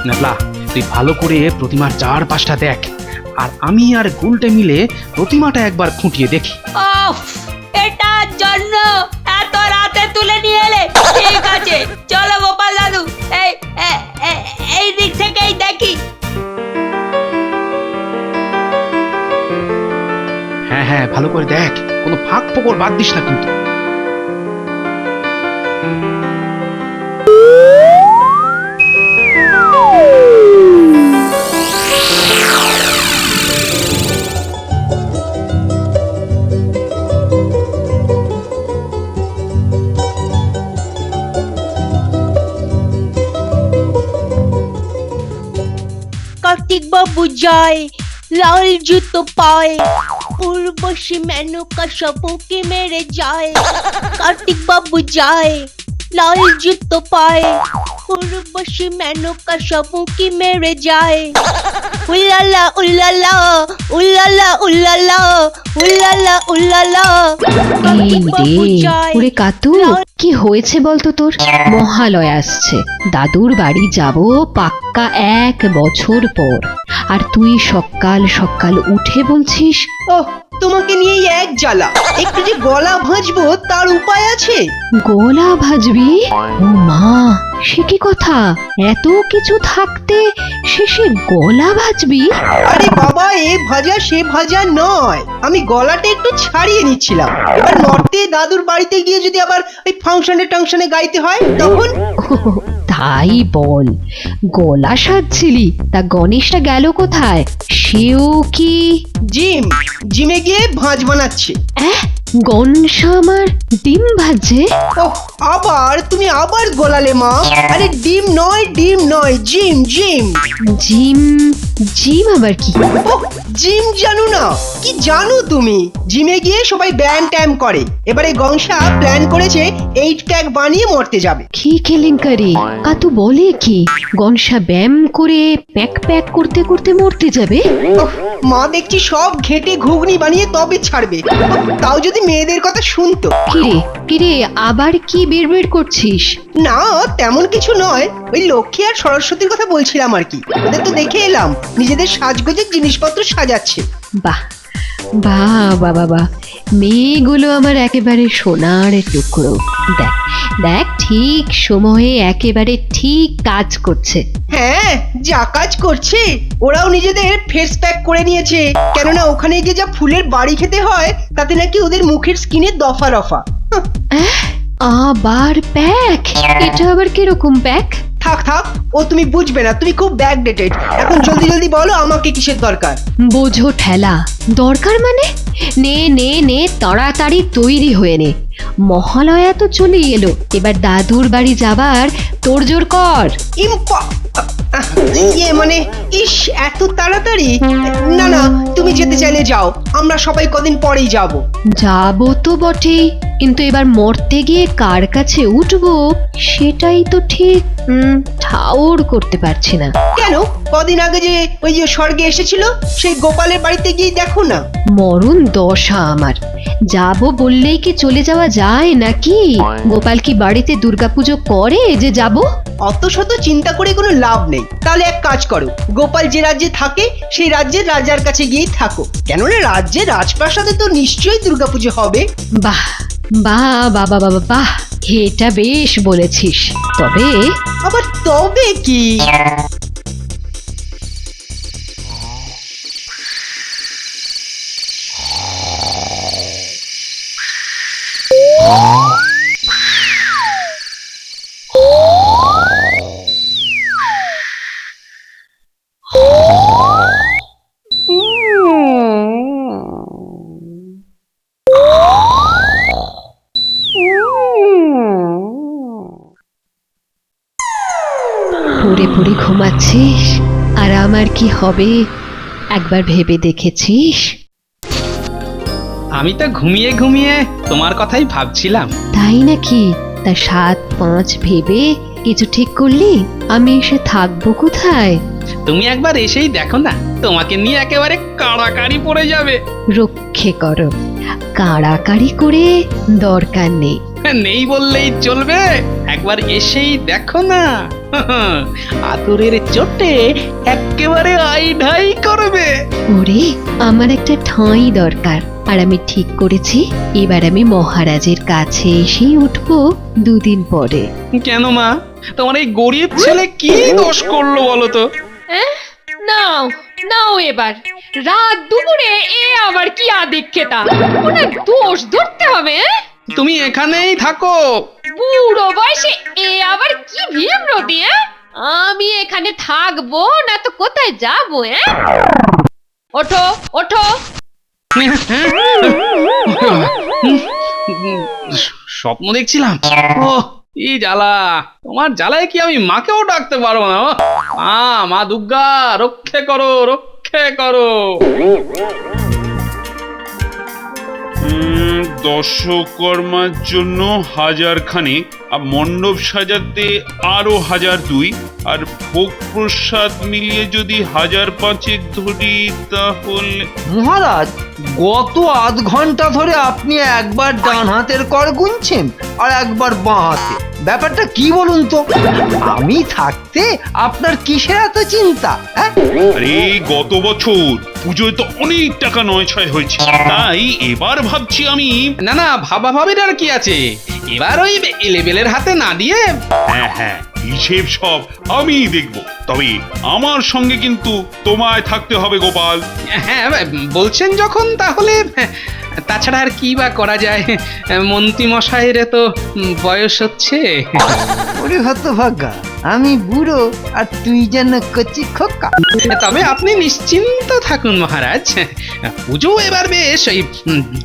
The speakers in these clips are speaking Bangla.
নেপলা, তুই ভালো করে প্রতিমার চারপাশটা দেখ, আর আমি আর গুলটে মিলে প্রতিমাটা একবার খুঁটিয়ে দেখি। অফ, এটার জন্য এত রাতে তুলে নিয়ে এলে? ঠিক আছে, চলো গোপাল দাদু, এই দিক থেকেই দেখি। হ্যাঁ হ্যাঁ, ভালো করে দেখ, কোনো ফাঁক ফোকর বাদ দিস না কিন্তু। কার্তিক বাবু যায়, লাল জুতো পায়, উর্বশী মেনকা সবকে মেরে যায়। কার্তিক বাবু যায়, লাল জুতো পায়, উর্বশী মেনকা সবকে মেরে যায়। উল্লালা উল্লালা উল্লালা উল্লালা উল্লালা উল্লালা। এই রে, ওরে কাতু, কি হয়েছে বলতো তোর? মহালয় আসছে, দাদুর বাড়ি যাব পাক্কা 1 বছর পর, আর তুই সকাল সকাল উঠে বলছিস ও, তোমাকে নিয়েই এক জ্বালা। একটু যে গলা ভাঁজবো তার উপায় আছে? গলা ভাজবি? ও মা, সে কি কথা! এত কিছু থাকতে শেষে গলা ভাজবি? আরে বাবা, এ ভাজা সে ভাজা নয়, আমি গলাটা একটু ছাড়িয়ে নিচ্ছিলাম। এবার নর্থে দাদুর বাড়িতে গিয়ে যদি আবার ওই ফাংশনে টাংশনে গাইতে হয় তখন। তাই বল, গলা সাজছিলি, তা গণেশটা গেল কোথায়? সেও কি জিমে গিয়ে ভাঁজ বানাচ্ছে। গণেশ আমার ডিম ভাজে? ওহ, তুমি আবার গোলালে মা। আরে ডিম নয়, জিম। জিম? জিম আবার কি? ওহ, জিম জানো না? কি জানো তুমি? জিমে গিয়ে সবাই ব্যায়াম ট্যাম করে। এবারে গংসা প্ল্যান করেছে 8 প্যাক বানিয়ে মরতে যাবে। কি কেলেঙ্কারি! কাতু বলে কি, গনসা ব্যায়াম করে প্যাক প্যাক করতে করতে মরতে যাবে? ওহ, মা দেখছি সব ঘেটে ঘুগনি বানিয়ে তবে ছাড়বে। তাও যদি মেয়েদের কথা শুনতো। কিরে, আবার কি বিড়বিড় করছিস? না, তেমন কিছু নয়, ওই লক্ষ্মী আর সরস্বতীর কথা বলছিলাম আর কি। ওদের তো দেখে এলাম নিজেদের সাজগোজের জিনিসপত্র সাজাচ্ছে। বাহ বাহ, মেয়েগুলো আমার একেবারে সোনার টুকরো। দেখ ঠিক সময়ে একেবারে ঠিক কাজ করছে। হ্যাঁ, যা কাজ করছে। ওরাও নিজেদের ফেস প্যাক করে নিয়েছে, কেননা ওখানে গিয়ে যা ফুলের বাড়ি খেতে হয় তাতে নাকি ওদের মুখের স্কিনে দফা রফা। আবার প্যাক? এটা আবার কিরকম প্যাক? থাক, ও তুমি বুঝবে না, তুমি খুব ব্যাকডেটেড। এখন জলদি বলো আমাকে কিসের দরকার? বোঝো ঠেলা, দরকার মানে? নে তাড়াতাড়ি তৈরি হয়ে নে, মহালয়া তো চলেই এলো, এবার দাদুর বাড়ি যাবার তোড়জোড় কর। মানে ইস, এত তাড়াতাড়ি? না, তুমি যেতে চাইলে যাও, আমরা সবাই কদিন পরেই যাবো তো বটেই, কিন্তু এবার মরতে গিয়ে কার কাছে উঠবো সেটাই তো ঠিক ঠাউর করতে পারছি না। কেন? কদিন আগে যে ওই যে স্বর্গে এসেছিল, সেই গোপালের বাড়িতে গিয়ে দেখো না। মরণ দশা আমার, যাবো বললেই কি চলে যাওয়া যায় নাকি? গোপাল কি বাড়িতে দুর্গাপুজো করে যে যাব? অত শত চিন্তা করে কোনো লাভ নেই। তাহলে এক কাজ করো, গোপাল যে রাজ্যে থাকে সেই রাজ্যের রাজার কাছে গিয়েই থাকো, কেননা রাজ্যের রাজপ্রাসাদে তো নিশ্চয়ই দুর্গাপুজো হবে। বাহ, এটা বেশ বলেছিস। তবে কি? পড়ে ঘুমাচ্ছিস, আর আমার কি হবে একবার ভেবে দেখেছিস? আমি তো ঘুমিয়ে ঘুমিয়ে তোমার কথাই ভাবছিলাম। তাই নাকি? তা 7-5 ভেবে কিছু ঠিক করলি? আমি এসে থাকবো কোথায়? তুমি একবার এসেই দেখো না, তোমাকে নিয়ে একেবারে কাড়াকাড়ি পড়ে যাবে। রক্ষে করো, কাড়াকাড়ি করে দরকার নেই। নেই বললেই চলবে, একবার একবার এসেই দেখো না, আদরের চোটে একেবারে আইঢাই করবে। ওরে, আমার একটা ঠাঁই দরকার, আর আমি ঠিক করেছি এবার আমি মহারাজের কাছে এসেই উঠবো 2 দিন পরে। কেন মা, তোমার এই গরিব ছেলে কি দোষ করলো বলো তো? নাও নাও এবার রাত দুপুরে এ আবার কি আদিক্ষেতা, ওনার দোষ ধরতে হবে? তুমি এখানেই থাকো। বুড়ো বয়সে এ আবার কি ভীমরতি? আমি এখানে থাকবো না তো কোথায় যাবো? ওঠো ওঠো। স্বপ্ন দেখছিলাম। ও কি জ্বালা, তোমার জ্বালায় কি আমি মাকেও ডাকতে পারবো না? মা দুর্গা, রক্ষে করো, রক্ষে করো। দশকর্মার জন্য 1000 খানেক, আর মণ্ডপ সাজাতে আরো 1002, আর ভোগ প্রসাদ মিলিয়ে যদি 1005 ধরি তাহলে। মহারাজ, গত আধ ঘন্টা ধরে আপনি একবার ডান হাতের কর গুনছেন আর একবার বাঁ হাতে। ব্যাপারটা কি বলুন তো? আমি থাকতে আপনার কিসের এত চিন্তা? আরে গত বছর পুজোয় তো অনেক টাকা নয় ছয় হয়েছে, তাই এবার ভাবছি আমি। না না, ভাবির আর কি আছে, এবার ওই লেবেলের হাতে না দিয়ে। হ্যাঁ, হিসেব সব আমি দেখব, তবে আমার সঙ্গে কিন্তু তোমায় থাকতে হবে গোপাল। হ্যাঁ বলছেন যখন, তাহলে তাছাড়া আর কি বা করা যায়, মন্ত্রী মশাইয়ের তো বয়স হচ্ছে। ওরে হতভাগা, আমি বুড়ো আর তুই যেন কচি খোকা। তবে আপনি নিশ্চিন্ত থাকুন মহারাজ, পুজো এবার বেশ ওই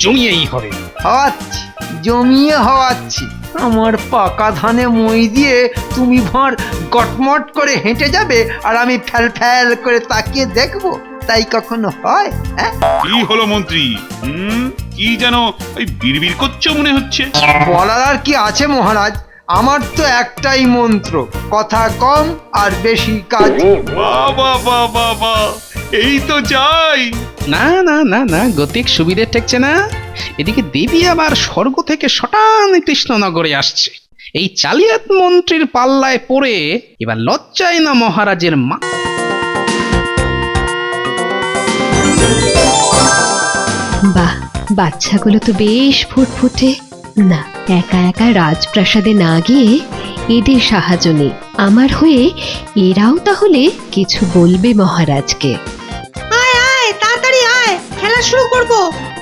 জমিয়েই হবে। হওয়াচ্ছি, জমিয়ে হওয়াচ্ছি। আমার পাকা ধানে মই দিয়ে তুমি ভাঁড় গটমট করে হেঁটে যাবে আর আমি ফ্যাল ফ্যাল করে তাকিয়ে দেখবো, তাই কখনো হয়? কি হলো মন্ত্রী? কি যেন ওই বিড়বিড় করছো মনে হচ্ছে। বলার আর কি আছে মহারাজ, আমার তো একটাই মন্ত্র, কথা কম আর বেশি কাজ। বাবা বাবা বাবা, এই তো যাই। না না না না, গতিক সুবিধে ঠেকছে না। এদিকে দেবী আবার স্বর্গ থেকে শটান কৃষ্ণনগরে আসছে। এই চালিয়াত মন্ত্রীর পাল্লায় পড়ে এবার লজ্জায় না মহারাজের মা। বাহ, বাচ্চাগুলো তো বেশ ফুটফুটে। না, একা একা রাজপ্রাসাদে না গিয়ে এদের সাহায্য নেই। আমার হয়ে এরাও তাহলে কিছু বলবে মহারাজকে। আয় আয়, তাড়াতাড়ি আয়, খেলা শুরু করব।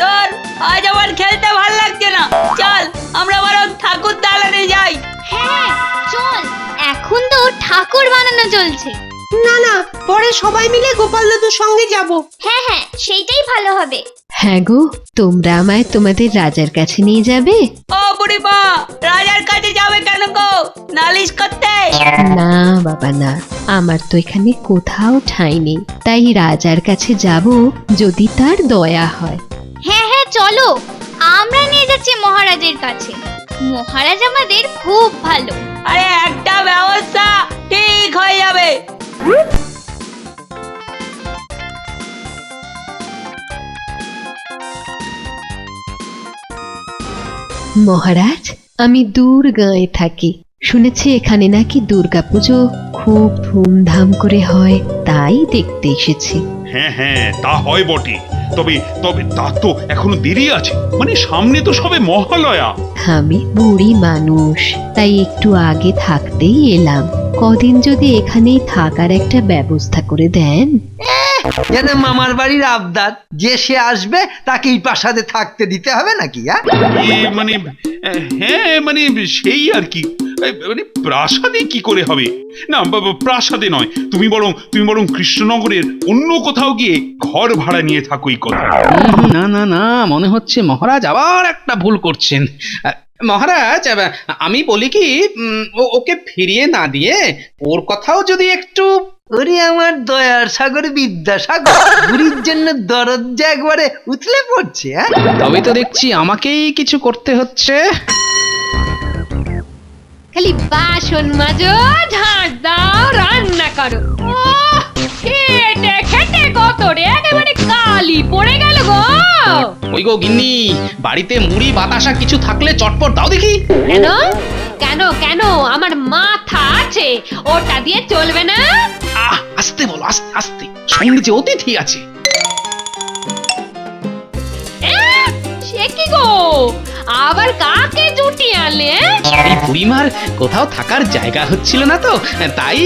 তোর আজ আমার খেলতে ভালো লাগছে না, চল আমরা বরং ঠাকুর দালানে যাই। হ্যাঁ চল, এখন তো ঠাকুর বানানো চলছে। না না, পরে সবাই মিলে গোপাল দাদুর সঙ্গে যাব। হ্যাঁ হ্যাঁ, সেইটাই ভালো হবে। হ্যাঁ গো, তোমরা আমায় তোমাদের রাজার কাছে নিয়ে যাবে? ও বুড়িমা, রাজার কাছে যাবে কেন গো? নালিশ করতে? না বাবা না, আমার তো এখানে কোথাও ঠাঁই নেই, তাই রাজার কাছে যাব যদি তার দয়া হয়। হ্যাঁ হ্যাঁ চলো, আমরা নিয়ে যাচ্ছি মহারাজের কাছে। মহারাজ আমাদের খুব ভালো। আরে একটা ব্যবস্থা ঠিক হয়ে যাবে। মহারাজ, আমি দুর্গায় থাকি, শুনেছি এখানে নাকি দুর্গাপুজো খুব ধুমধাম করে হয়, তাই দেখতে এসেছি। হ্যাঁ, তা হয় বটে, তবে তবে তা তো এখনো দেরি আছে, মানে সামনে তো সবে মহালয়া। আমি বুড়ি মানুষ, তাই একটু আগে থাকতেই এলাম। কদিন যদি এখানেই থাকার একটা ব্যবস্থা করে দেন। যেন মামার বাড়ির আবদার, যে সে আসবে তাকেই প্রাসাদে থাকতে দিতে হবে নাকি? মানে হ্যাঁ, মানে সেই আর কি। মানে প্রাসাদে কি করে হবে? না প্রাসাদে নয়, তুমি বরং কৃষ্ণনগরের অন্য কোথাও গিয়ে ঘর ভাড়া নিয়ে থাকো। এই কথা না না না, মনে হচ্ছে মহারাজ আবার একটা ভুল করছেন। মহারাজ, আমি বলি কি, ওকে ফিরিয়ে না দিয়ে ওর কথাও যদি একটু। ওরে আমার দয়ার সাগর বিদ্যাসাগর, বুড়ির জন্য দরদ যে একবারে উতলে পড়ছে। তবে তো দেখছি আমাকেই কিছু করতে হচ্ছে। খালি বাসন মাজো, ঝাঁট দাও, রান্না করো। খেটে খেটে কত রে, একেবারে কালি পড়ে গেল গো। ওই গো গিন্নি, বাড়িতে মুড়ি বাতাসা কিছু থাকলে চটপট দাও দেখি। কেন কেন কেন আমার মাথা আছে, ওটা দিয়ে চলবে না? আস্তে বলো, আস্তে আস্তে, সঙ্গে যে অতিথি আছে। সে কি গো, আবার কাকে জুটিয়ে আনলে? এই বুড়িমার কোথাও থাকার জায়গা হচ্ছিল না তো, তাই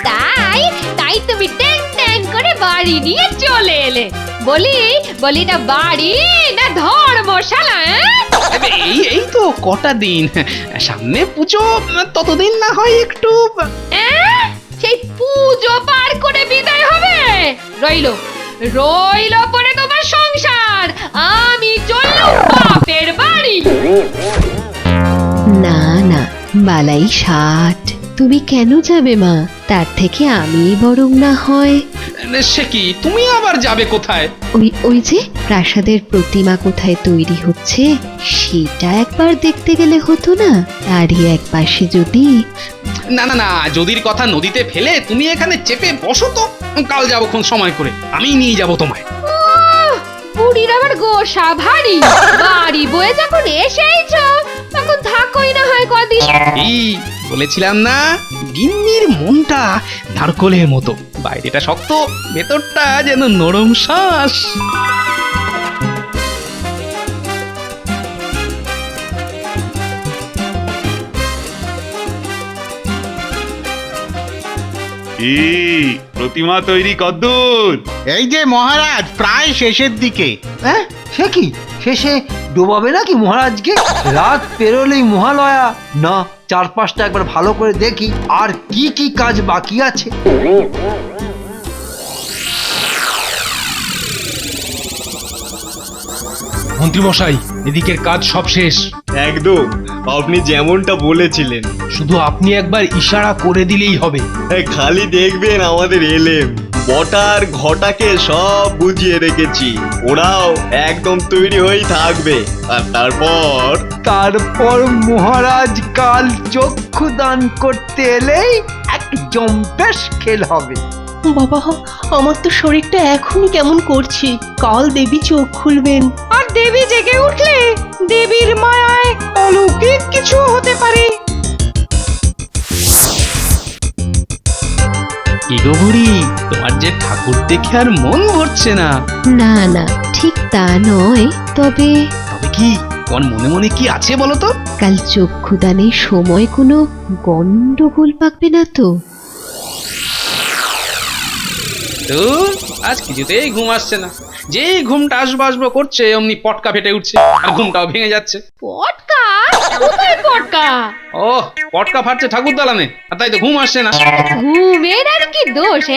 তাই তাই তুমি ট্যাং ট্যাং করে বাড়ি নিয়ে চলে এলে। বলি বলি না বাড়ি না ধর্মশালা? এই এই তো কটা দিন, সামনে পুজো, ততদিন না হয় একটু। সেই পুজো পার করে বিদায় হবে? রইলো রইলো পরে তোমার সংসার, আমি চললুম বাপের বাড়ি। না না, বালাই 60, তুমি কেন যাবে মা? তার থেকে আমি বরং না হয় সে কি, তুমি আবার যাবে কোথায়? ওই যে প্রাসাদের প্রতিমা কোথায় তৈরি হচ্ছে সেটা একবার দেখতে গেলে হতো না? তারই এক পাশে যদি। না না না, যদির কথা নদীতে ফেলে তুমি এখানে চেপে বসো তো, কাল যাবো কোন সময় করে, আমি নিয়ে যাবো তোমায়। বুড়ির আবার গোসা ভারী, বাড়ি বয়ে যখন এসেইছ তখন থাকোই না হয় কদিন। এই বলেছিলাম না, গিন্নির মনটা নারকলের মতো, বাইরেটা শক্ত, ভেতরটা যেন নরম শ্বাস। প্রতিমা তৈরি কদ্দূর? এই যে মহারাজ, প্রায় শেষের দিকে। হ্যাঁ, সে কি, শেষে ডোবাবে নাকি মহারাজকে? রাত পেরোলেই মহালয়া, না চারপাশটা একবার ভালো করে দেখি আর কি কি কাজ বাকি আছে। মন্ত্রীমশাই, এদিকের কাজ সব শেষ। একদম আপনি যেমনটা বলেছিলেন। শুধু আপনি একবার ইশারা করে দিলেই হবে। খালি দেখবেন আমাদের এলেম বটার ঘটাকে সব বুঝিয়ে রেখেছি, ওরাও একদম তৈরি হয়েই থাকবে। আর তারপর মহারাজ কাল চক্ষু দান করতে এলেই এক জম্পেশ খেল হবে। বাবা, আমার তো শরীরটা এখনই কেমন করছে। কাল দেবী চোখ খুলবেন, আর দেবী জেগে উঠলে দেবীর মায়ায় অলৌকিক কিছু হতে পারে। কি গো বুড়ি, তোমার যে ঠাকুর দেখে আর মন ভরছে না। না না, ঠিক তা নয়, তবে তবে কি, তোমার মনে মনে কি আছে বলো তো? কাল চক্ষুদানের সময় কোনো গন্ডগোল পাকবে না তো? তো আজ কিছুতেই ঘুম আসছে না, যে ঘুমটা আসবো আসবো করছে অমনি পটকা ফেটে উঠছে, আর ঘুমটাও ভেঙে যাচ্ছে। পটকা? কোথায় পটকা? ও, পটকা ফাটছে ঠাকুর দালানে, আর তাই তো ঘুম আসছে না। ঘুমের আর কি দোষ?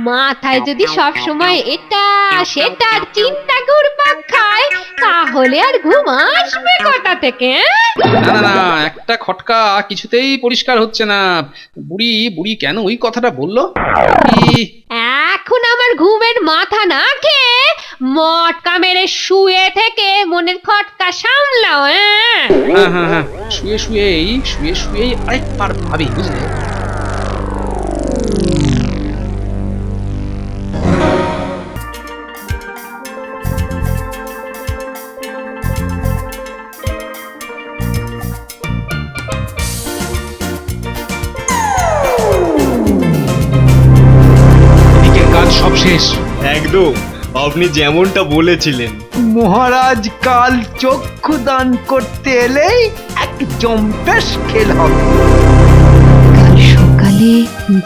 মাথায় যদি সব সময় এটা সেটা চিন্তা ঘুরপাক খায় তাহলে আর ঘুম আসবে কোথা থেকে? না না না, একটা খটকা কিছুতেই পরিষ্কার হচ্ছে না। বুড়ি বুড়ি কেন ওই কথাটা বললো? এখন আমার ঘুমের মাথা না খেয়ে মটকা মেরে শুয়ে থেকে মনের খটকা সামলাও। হ্যাঁ হ্যাঁ হ্যাঁ, শুয়ে শুয়েই আরেকবার ভাবি, বুঝলে? এদিকের কাজ সব শেষ। একদম আপনি যেমনটা বলেছিলেন। মহারাজ কাল চক্ষু দান করতে এলেই এক জম্পেশ খেল হবে। কাল সকালে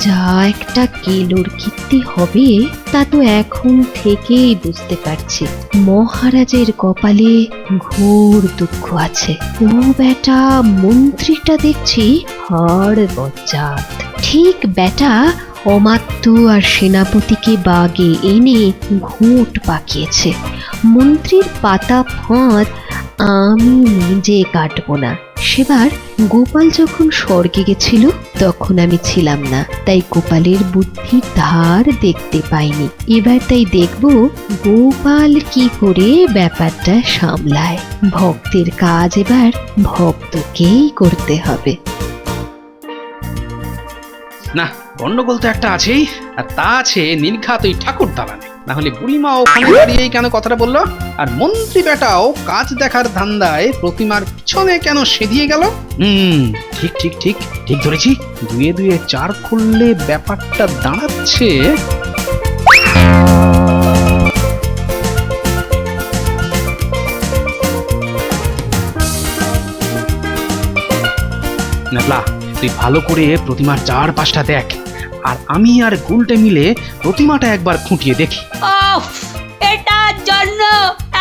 যা একটা কেলোর কীর্তি হবে তা তো এখন থেকেই বুঝতে পারছি। মহারাজের কপালে ঘোর দুঃখ আছে। ও বেটা মন্ত্রীটা দেখছি হাড় বজ্জাত। ঠিক বেটা অমাত্য আর সেনাপতিকে বাগে এনে ঘুঁট পাকিয়েছে। মন্ত্রীর পাতা ফাঁদ আমি নিজে কাটবো না। সেবার গোপাল যখন স্বর্গে গেছিল তখন আমি ছিলাম না, তাই গোপালের বুদ্ধির ধার দেখতে পাইনি। এবার তাই দেখব গোপাল কি করে ব্যাপারটা সামলায়। ভক্তের কাজ এবার ভক্তকেই করতে হবে। না, গন্ডগোল তো একটা আছেই, আর তা আছে নির্ঘাত ওই ঠাকুর দালানে। না হলে বুড়িমা ওখানে দাঁড়িয়েই কেন কথাটা বললো? আর মন্ত্রী বেটাও কাজ দেখার ধান্দায় প্রতিমার পিছনে কেন সেধিয়ে গেল? ঠিক ঠিক ঠিক ঠিক ধরেছি। দুয়ে দুয়ে চার খুললে ব্যাপারটা দাঁড়াচ্ছে নেবলা, তুই ভালো করে প্রতিমার চারপাশটা দেখ, আর আমি আর গুলটে মিলে প্রতিমাটা একবার খুঁটিয়ে দেখি। অফ, এটার জন্য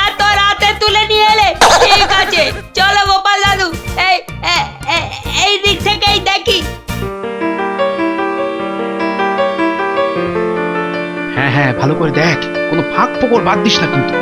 এত রাতে তুলে নিয়ে এলে? ঠিক আছে, চলো গোপাল দাদু, এই দিক থেকেই দেখি। হ্যাঁ হ্যাঁ, ভালো করে দেখ, কোনো ফাঁক ফোকর বাদ দিস না কিন্তু।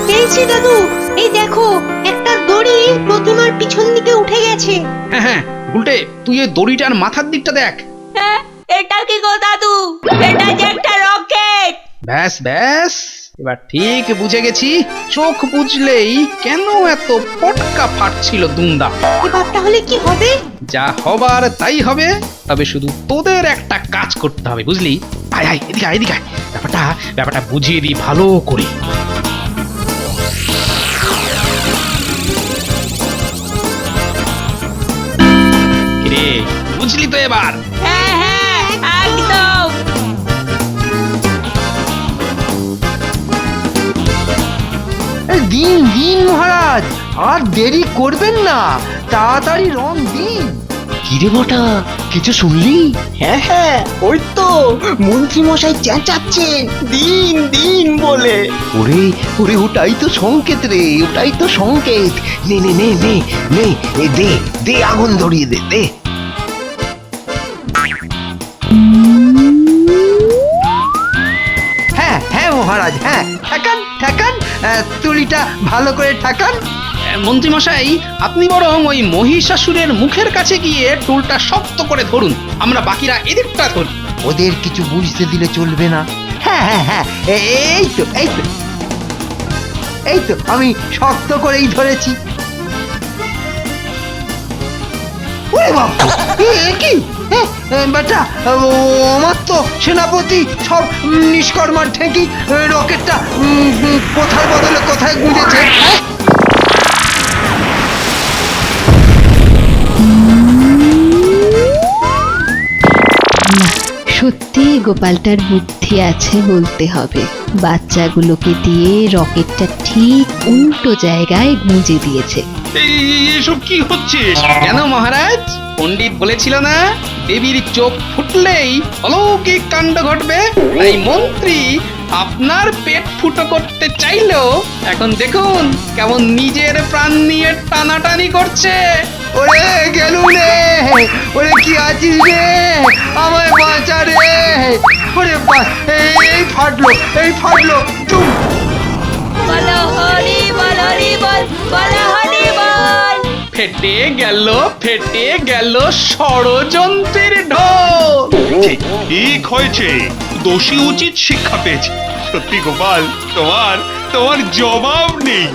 পেয়েছি দাদু, এই দেখো একটা দড়ি প্রতিমার পিছন দিকে উঠে গেছে। হ্যাঁ হ্যাঁ, গুলটে তুই এই দড়িটার মাথার দিকটা দেখ। হ্যাঁ, এটা কি গো দাদু? এটা যে একটা রকেট। ব্যাস ব্যাস, এবার ঠিক বুঝে গেছি। চোখ বুঝলেই কেন এত পটকা ফাটছিল দুমদা। এবার তাহলে কি হবে? যা হবার তাই হবে, তবে শুধু তোদের একটা কাজ করতে হবে, বুঝলি? আয় আয়, এদিকে আয়, এদিকে আয়। ব্যাপারটা বুঝিয়ে দিই ভালো করে। কিরে, বুঝলি তো এবার? হ্যাঁ হ্যাঁ, একদম। দিন দিন মহারাজ, আর দেরি করবেন না, তাড়াতাড়ি রং দিন। কিরে বটা, কিছু শুনলি? হ্যাঁ হ্যাঁ, ওই তো মন্ত্রী মশাই চেঁচাচ্ছেন দিন দিন বলে। ওরে ওরে, ওটাই তো সংকেত রে, ওটাই তো সংকেত। নে নে নে নে নে, দে দে, আগুন ধরিয়ে দে, দে। হ্যাঁ হ্যাঁ মহারাজ, হ্যাঁ, ঠেকান ঠেকান, তুলিটা ভালো করে ঠেকান। মন্ত্রী মশাই, আপনি বরং ওই মহিষাসুরের মুখের কাছে গিয়ে টুলটা শক্ত করে ধরুন, আমরা বাকিরা এদিকটা ধরি। ওদের কিছু বুঝতে দিলে চলবে না। হ্যাঁ হ্যাঁ হ্যাঁ, এই তো এই তো এই তো, আমি শক্ত করেই ধরেছি। ওরে বাবা, এ কি? বেটা, আমার তো সেনাপতি সব নিষ্কর্মার ঠেকি রকেটটা কোথায় বদলে কোথায় গুঁজেছে। সত্যি গোপালটার বুদ্ধি আছে বলতে হবে। বাচ্চাগুলোকে দিয়ে রকেটটা ঠিক উল্টো জায়গায় গুঁজে দিয়েছে। এসব কি হচ্ছে? কেন মহারাজ, পণ্ডিত বলেছিল না দেবীর চোখ ফুটলেই অলৌকিক কাণ্ড ঘটবে? তাই মন্ত্রী আপনার পেট ফুটো করতে চাইলেও এখন দেখুন কেমন নিজের প্রাণ নিয়ে টানাটানি করছে। ওরে গেলু রে, ওরে কি আছিস রে, আমায় বাঁচা রে। ওরে বাস, এই ফাটলো, এই ফাটলো। বলো হরি বল, হরি বল, বলো হরি বল। ফেটে গেল ষড়যন্ত্রের ঢোল। ঠিক হয়েছে, দোষী উচিত শিক্ষা পেয়েছে। সত্যি গোপাল, তোমার জবাব নেই।